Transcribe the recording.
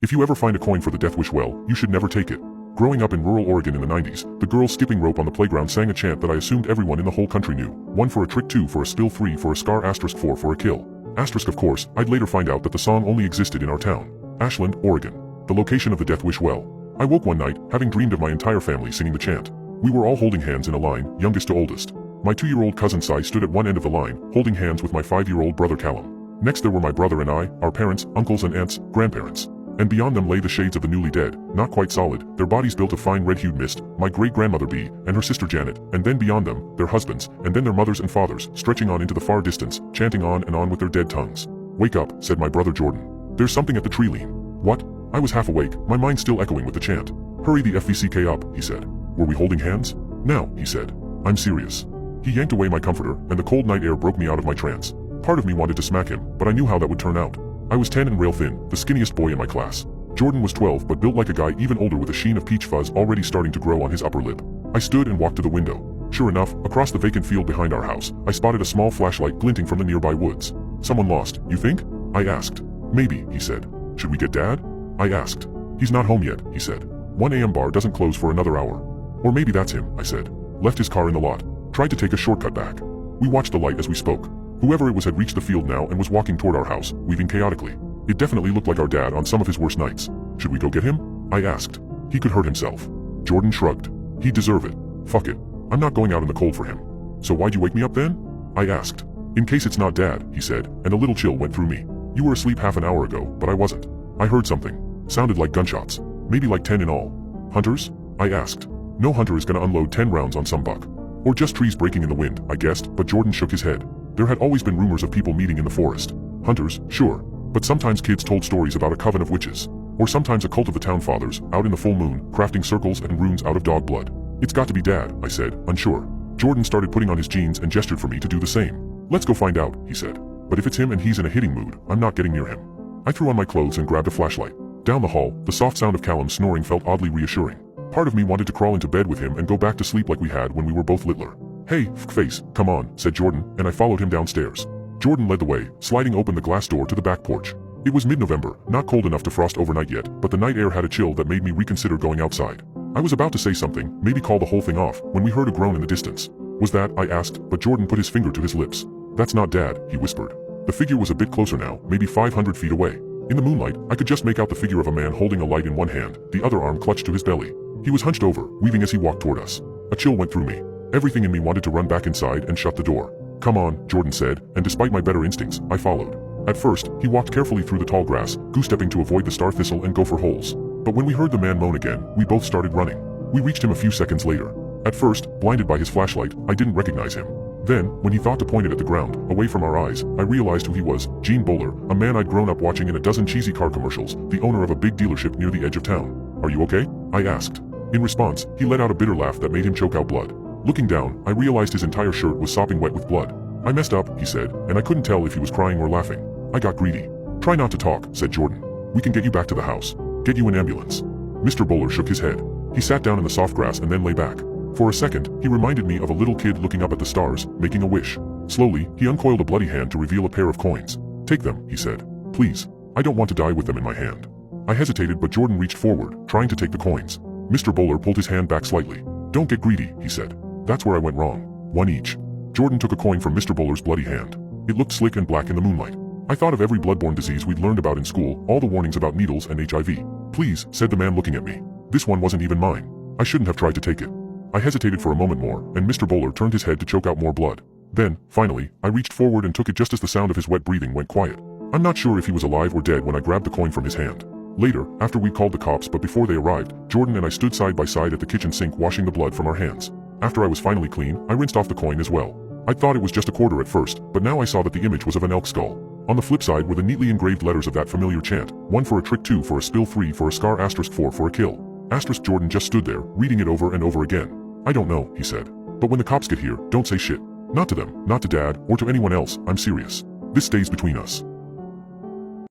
If you ever find a coin for the death wish well, you should never take it. Growing up in rural Oregon in the 90s, the girls skipping rope on the playground sang a chant that I assumed everyone in the whole country knew. 1 for a trick, 2 for a spill, 3 for a scar, asterisk 4 for a kill. Asterisk of course, I'd later find out that the song only existed in our town, Ashland, Oregon, the location of the death wish well. I woke one night, having dreamed of my entire family singing the chant. We were all holding hands in a line, youngest to oldest. My 2-year-old cousin Cy stood at one end of the line, holding hands with my 5-year-old brother Callum. Next there were my brother and I, our parents, uncles and aunts, grandparents. And beyond them lay the shades of the newly dead, not quite solid, their bodies built of fine red-hued mist, my great-grandmother Bee, and her sister Janet, and then beyond them, their husbands, and then their mothers and fathers, stretching on into the far distance, chanting on and on with their dead tongues. "Wake up," said my brother Jordan. "There's something at the tree lean." "What?" I was half awake, my mind still echoing with the chant. "Hurry the FVCK up," he said. "Were we holding hands?" "Now," he said. "I'm serious." He yanked away my comforter, and the cold night air broke me out of my trance. Part of me wanted to smack him, but I knew how that would turn out. I was 10 and rail thin, the skinniest boy in my class. Jordan was 12 but built like a guy even older with a sheen of peach fuzz already starting to grow on his upper lip. I stood and walked to the window. Sure enough, across the vacant field behind our house, I spotted a small flashlight glinting from the nearby woods. "Someone lost, you think?" I asked. "Maybe," he said. "Should we get Dad?" I asked. "He's not home yet," he said. 1 a.m. bar doesn't close for another hour. "Or maybe that's him," I said. "Left his car in the lot. Tried to take a shortcut back." We watched the light as we spoke. Whoever it was had reached the field now and was walking toward our house, weaving chaotically. It definitely looked like our dad on some of his worst nights. "Should we go get him?" I asked. "He could hurt himself." Jordan shrugged. "He'd deserve it. Fuck it. I'm not going out in the cold for him." "So why'd you wake me up then?" I asked. "In case it's not Dad," he said, and a little chill went through me. "You were asleep half an hour ago, but I wasn't. I heard something. Sounded like gunshots. Maybe like 10 in all." "Hunters?" I asked. "No hunter is gonna unload 10 rounds on some buck. Or just trees breaking in the wind," I guessed, but Jordan shook his head. There had always been rumors of people meeting in the forest. Hunters, sure. But sometimes kids told stories about a coven of witches. Or sometimes a cult of the town fathers, out in the full moon, crafting circles and runes out of dog blood. "It's got to be Dad," I said, unsure. Jordan started putting on his jeans and gestured for me to do the same. "Let's go find out," he said. "But if it's him and he's in a hitting mood, I'm not getting near him." I threw on my clothes and grabbed a flashlight. Down the hall, the soft sound of Callum snoring felt oddly reassuring. Part of me wanted to crawl into bed with him and go back to sleep like we had when we were both littler. "Hey, face, come on," said Jordan, and I followed him downstairs. Jordan led the way, sliding open the glass door to the back porch. It was mid-November, not cold enough to frost overnight yet, but the night air had a chill that made me reconsider going outside. I was about to say something, maybe call the whole thing off, when we heard a groan in the distance. "Was that?" I asked, but Jordan put his finger to his lips. "That's not Dad," he whispered. The figure was a bit closer now, maybe 500 feet away. In the moonlight, I could just make out the figure of a man holding a light in one hand, the other arm clutched to his belly. He was hunched over, weaving as he walked toward us. A chill went through me. Everything in me wanted to run back inside and shut the door. "Come on," Jordan said, and despite my better instincts, I followed. At first, he walked carefully through the tall grass, goose-stepping to avoid the star thistle and gopher holes. But when we heard the man moan again, we both started running. We reached him a few seconds later. At first, blinded by his flashlight, I didn't recognize him. Then, when he thought to point it at the ground, away from our eyes, I realized who he was, Gene Bowler, a man I'd grown up watching in a dozen cheesy car commercials, the owner of a big dealership near the edge of town. "Are you okay?" I asked. In response, he let out a bitter laugh that made him choke out blood. Looking down, I realized his entire shirt was sopping wet with blood. "I messed up," he said, and I couldn't tell if he was crying or laughing. "I got greedy." "Try not to talk," said Jordan. "We can get you back to the house. Get you an ambulance." Mr. Bowler shook his head. He sat down in the soft grass and then lay back. For a second, he reminded me of a little kid looking up at the stars, making a wish. Slowly, he uncoiled a bloody hand to reveal a pair of coins. "Take them," he said. "Please. I don't want to die with them in my hand." I hesitated, but Jordan reached forward, trying to take the coins. Mr. Bowler pulled his hand back slightly. "Don't get greedy," he said. "That's where I went wrong. 1 each." Jordan took a coin from Mr. Bowler's bloody hand. It looked slick and black in the moonlight. I thought of every bloodborne disease we'd learned about in school, all the warnings about needles and HIV. "Please," said the man looking at me. "This one wasn't even mine. I shouldn't have tried to take it." I hesitated for a moment more, and Mr. Bowler turned his head to choke out more blood. Then, finally, I reached forward and took it just as the sound of his wet breathing went quiet. I'm not sure if he was alive or dead when I grabbed the coin from his hand. Later, after we'd called the cops but before they arrived, Jordan and I stood side by side at the kitchen sink washing the blood from our hands. After I was finally clean, I rinsed off the coin as well. I thought it was just a quarter at first, but now I saw that the image was of an elk skull. On the flip side were the neatly engraved letters of that familiar chant, 1 for a trick, 2 for a spill, 3 for a scar, asterisk 4 for a kill. Asterisk Jordan just stood there, reading it over and over again. "I don't know," he said. "But when the cops get here, don't say shit. Not to them, not to Dad, or to anyone else, I'm serious. This stays between us."